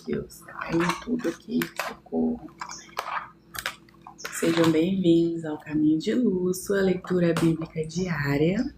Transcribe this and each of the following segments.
Deus, tá caindo tudo aqui, socorro. Sejam bem-vindos ao Caminho de Luz, sua leitura bíblica diária.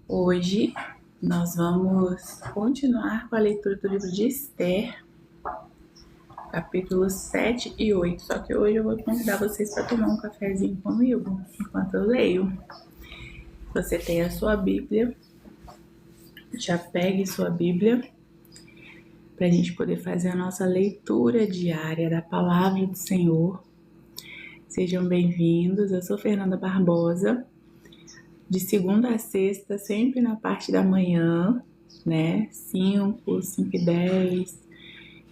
Hoje nós vamos continuar com a leitura do livro de Esther, capítulos 7 e 8. Só que hoje eu vou convidar vocês para tomar um cafezinho comigo, enquanto eu leio. Você tem a sua Bíblia, já pegue sua Bíblia, para a gente poder fazer a nossa leitura diária da Palavra do Senhor. Sejam bem-vindos, eu sou Fernanda Barbosa, de segunda a sexta, sempre na parte da manhã, né, 5 e 10,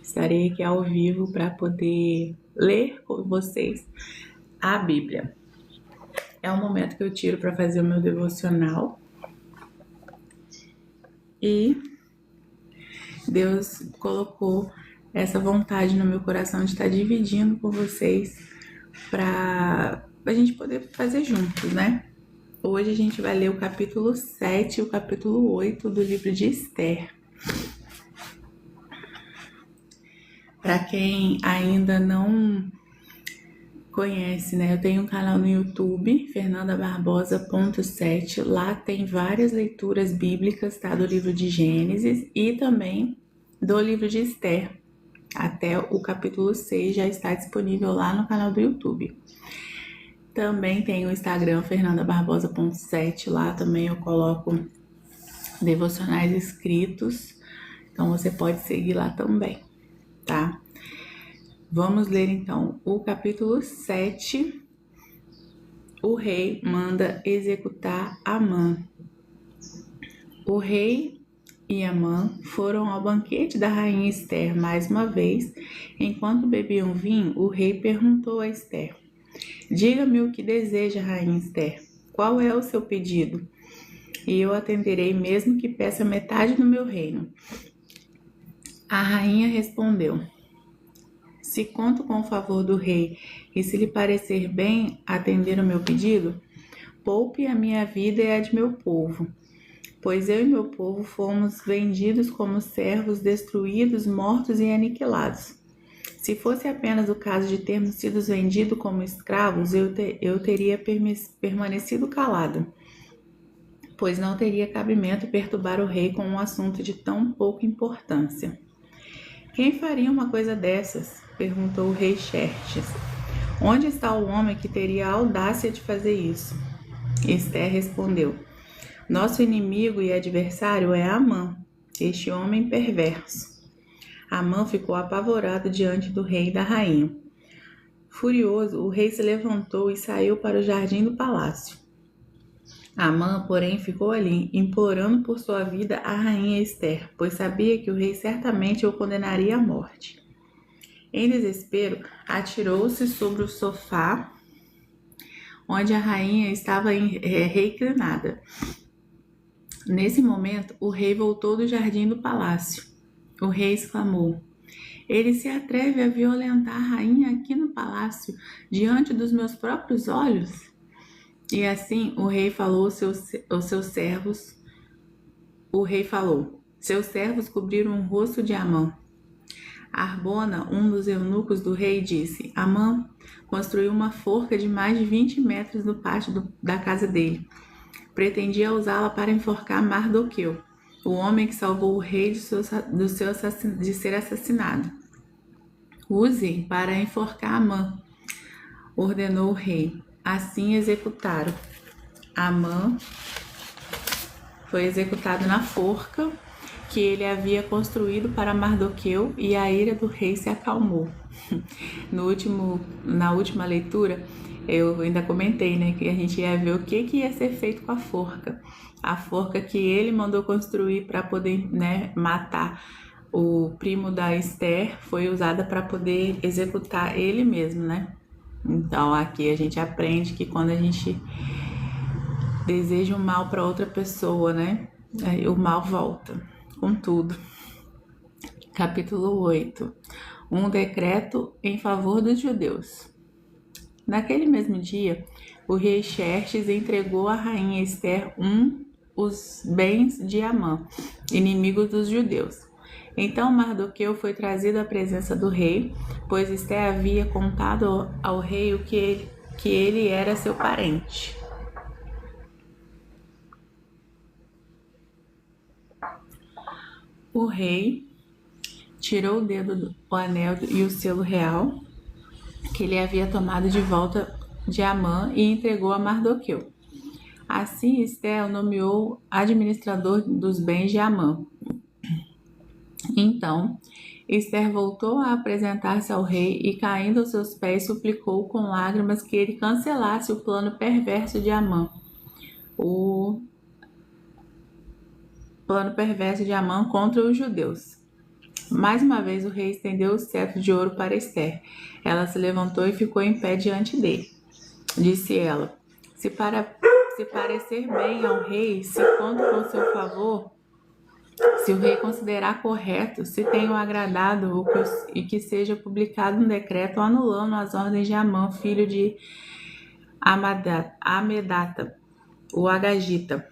estarei aqui ao vivo para poder ler com vocês a Bíblia. É um momento que eu tiro para fazer o meu devocional e Deus colocou essa vontade no meu coração de estar dividindo com vocês para a gente poder fazer juntos, né? Hoje a gente vai ler o capítulo 7 e o capítulo 8 do livro de Esther. Para quem ainda não conhece, né? Eu tenho um canal no YouTube, fernandabarbosa.7. Lá tem várias leituras bíblicas, tá? Do livro de Gênesis e também do livro de Esther. Até o capítulo 6 já está disponível lá no canal do YouTube. Também tem o Instagram, fernandabarbosa.7. Lá também eu coloco devocionais escritos. Então você pode seguir lá também, tá? Vamos ler então o capítulo 7. O rei manda executar Amã. O rei e Amã foram ao banquete da rainha Esther mais uma vez. Enquanto bebiam vinho, o rei perguntou a Esther: "Diga-me o que deseja, rainha Esther. Qual é o seu pedido? E eu atenderei mesmo que peça metade do meu reino." A rainha respondeu: "Se conto com o favor do rei e se lhe parecer bem atender o meu pedido, poupe a minha vida e a de meu povo, pois eu e meu povo fomos vendidos como servos, destruídos, mortos e aniquilados. Se fosse apenas o caso de termos sido vendidos como escravos, eu teria permanecido calado, pois não teria cabimento perturbar o rei com um assunto de tão pouca importância." "Quem faria uma coisa dessas?" perguntou o rei Xerxes. "Onde está o homem que teria a audácia de fazer isso?" Esther respondeu: "Nosso inimigo e adversário é Amã, este homem perverso." Amã ficou apavorado diante do rei e da rainha. Furioso, o rei se levantou e saiu para o jardim do palácio. Amã, porém, ficou ali, implorando por sua vida a rainha Esther, pois sabia que o rei certamente o condenaria à morte. Em desespero, atirou-se sobre o sofá onde a rainha estava reclinada. Nesse momento, o rei voltou do jardim do palácio. O rei exclamou: "Ele se atreve a violentar a rainha aqui no palácio, diante dos meus próprios olhos?" E assim o rei falou aos seus servos. O rei falou: "Seus servos cobriram o rosto de Amã." Arbona, um dos eunucos do rei, disse: "Amã construiu uma forca de mais de 20 metros no pátio da casa dele. Pretendia usá-la para enforcar Mardoqueu, o homem que salvou o rei de ser assassinado. Use para enforcar Amã", ordenou o rei. Assim executaram. Amã foi executado na forca que ele havia construído para Mardoqueu e a ira do rei se acalmou. Na última leitura, eu ainda comentei, né, que a gente ia ver o que ia ser feito com a forca. A forca que ele mandou construir para poder, né, matar o primo da Esther foi usada para poder executar ele mesmo, né? Então aqui a gente aprende que quando a gente deseja o mal para outra pessoa, né, o mal volta com tudo. Capítulo 8. Um decreto em favor dos judeus. Naquele mesmo dia, o rei Xerxes entregou à rainha Esther os bens de Amã, inimigo dos judeus. Então Mardoqueu foi trazido à presença do rei, pois Esté havia contado ao rei que ele era seu parente. O rei tirou o anel e o selo real que ele havia tomado de volta de Amã e entregou a Mardoqueu. Assim Esté o nomeou administrador dos bens de Amã. Então Esther voltou a apresentar-se ao rei e, caindo aos seus pés, suplicou com lágrimas que ele cancelasse o plano perverso de Amã. O plano perverso de Amã contra os judeus. Mais uma vez o rei estendeu o cetro de ouro para Esther. Ela se levantou e ficou em pé diante dele. Disse ela: Se parecer bem ao rei, se conto com seu favor, se o rei considerar correto, se tenho agradado e que seja publicado um decreto anulando as ordens de Amã, filho de Amedata, o Agagita,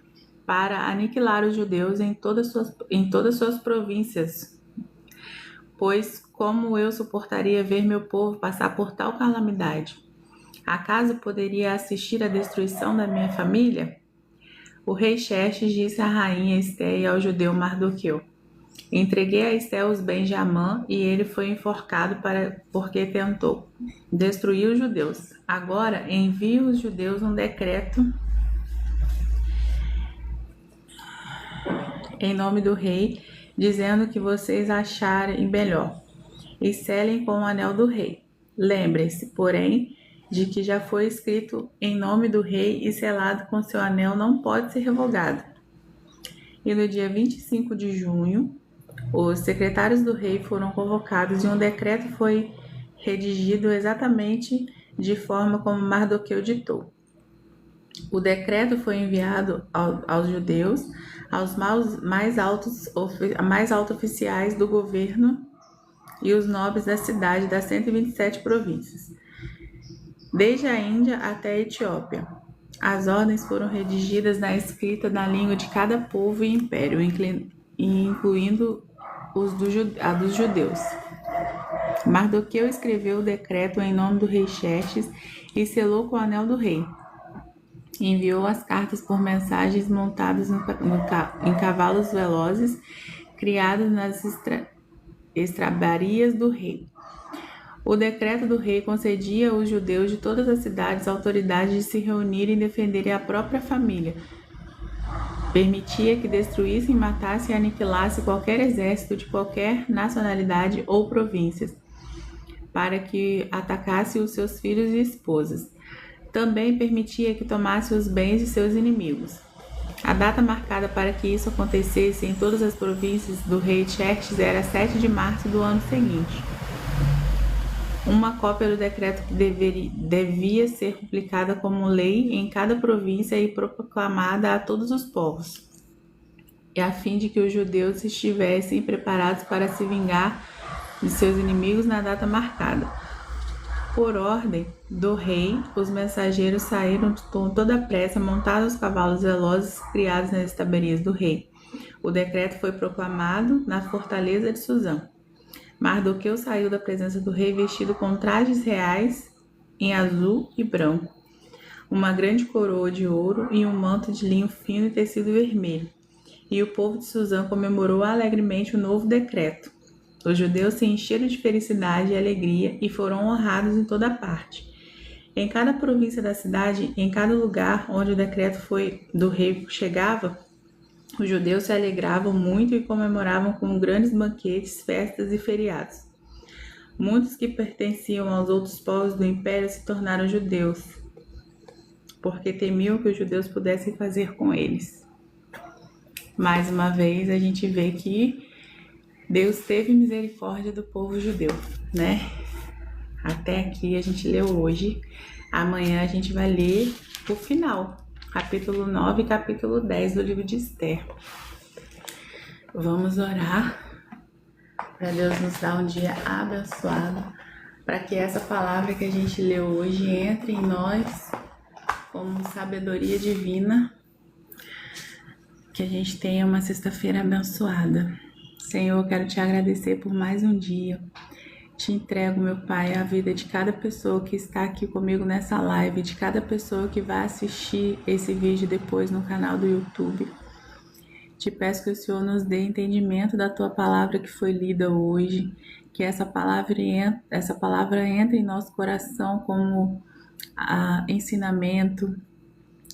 para aniquilar os judeus em todas suas províncias. Pois como eu suportaria ver meu povo passar por tal calamidade? Acaso poderia assistir à destruição da minha família? O rei Xerxes disse à rainha Esté e ao judeu Mardoqueu: Entreguei a Esté os bens de Amã e ele foi enforcado porque tentou destruir os judeus. Agora envie os judeus um decreto em nome do rei, dizendo que vocês acharem melhor, e selem com o anel do rei. Lembrem-se, porém, de que já foi escrito em nome do rei e selado com seu anel não pode ser revogado. E no dia 25 de junho, os secretários do rei foram convocados e um decreto foi redigido exatamente de forma como Mardoqueu ditou. O decreto foi enviado aos judeus, aos mais altos oficiais do governo e os nobres da cidade das 127 províncias, desde a Índia até a Etiópia. As ordens foram redigidas na escrita na língua de cada povo e império, incluindo a dos judeus. Mardoqueu escreveu o decreto em nome do rei Xerxes e selou com o anel do rei. Enviou as cartas por mensagens montados em cavalos velozes, criados nas estrabarias do rei. O decreto do rei concedia aos judeus de todas as cidades a autoridade de se reunirem e defenderem a própria família. Permitia que destruíssem, matassem e aniquilassem qualquer exército de qualquer nacionalidade ou províncias, para que atacasse os seus filhos e esposas. Também permitia que tomasse os bens de seus inimigos. A data marcada para que isso acontecesse em todas as províncias do rei Xerxes era 7 de março do ano seguinte. Uma cópia do decreto que devia ser publicada como lei em cada província e proclamada a todos os povos, e a fim de que os judeus estivessem preparados para se vingar de seus inimigos na data marcada. Por ordem do rei, os mensageiros saíram com toda a pressa, montados os cavalos velozes criados nas estabarias do rei. O decreto foi proclamado na fortaleza de Suzã. Mardoqueu saiu da presença do rei vestido com trajes reais em azul e branco, uma grande coroa de ouro e um manto de linho fino e tecido vermelho. E o povo de Suzã comemorou alegremente o novo decreto. Os judeus se encheram de felicidade e alegria e foram honrados em toda parte. Em cada província da cidade, em cada lugar onde o decreto do rei chegava, os judeus se alegravam muito e comemoravam com grandes banquetes, festas e feriados. Muitos que pertenciam aos outros povos do império se tornaram judeus, porque temiam que os judeus pudessem fazer com eles. Mais uma vez, a gente vê que Deus teve misericórdia do povo judeu, né? Até aqui a gente leu hoje. Amanhã a gente vai ler o final, capítulo 9 e capítulo 10 do livro de Esther. Vamos orar para Deus nos dar um dia abençoado, para que essa palavra que a gente leu hoje entre em nós como sabedoria divina, que a gente tenha uma sexta-feira abençoada. Senhor, eu quero te agradecer por mais um dia. Te entrego, meu Pai, a vida de cada pessoa que está aqui comigo nessa live, de cada pessoa que vai assistir esse vídeo depois no canal do YouTube. Te peço que o Senhor nos dê entendimento da Tua palavra que foi lida hoje, que essa palavra entre em nosso coração como ensinamento,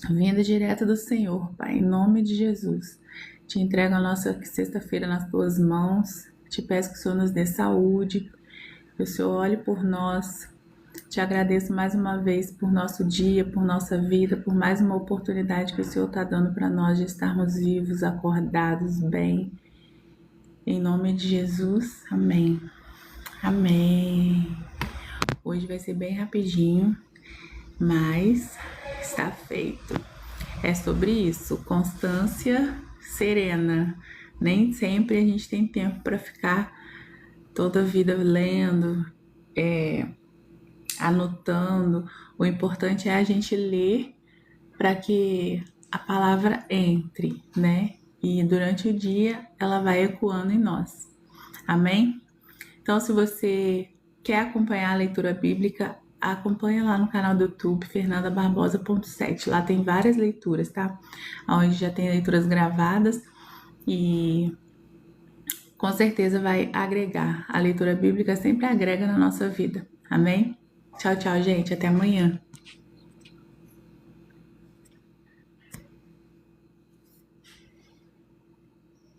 vindo direto do Senhor, Pai, em nome de Jesus. Te entrego a nossa sexta-feira nas Tuas mãos, te peço que o Senhor nos dê saúde, que o Senhor olhe por nós. Te agradeço mais uma vez por nosso dia, por nossa vida, por mais uma oportunidade que o Senhor está dando para nós de estarmos vivos, acordados, bem. Em nome de Jesus, amém. Amém. Hoje vai ser bem rapidinho, mas está feito. É sobre isso, constância serena. Nem sempre a gente tem tempo para ficar toda a vida lendo, anotando. O importante é a gente ler para que a palavra entre, né? E durante o dia ela vai ecoando em nós. Amém? Então, se você quer acompanhar a leitura bíblica, acompanha lá no canal do YouTube, fernandabarbosa.7. Lá tem várias leituras, tá? Onde já tem leituras gravadas e com certeza vai agregar. A leitura bíblica sempre agrega na nossa vida. Amém? Tchau, tchau, gente. Até amanhã.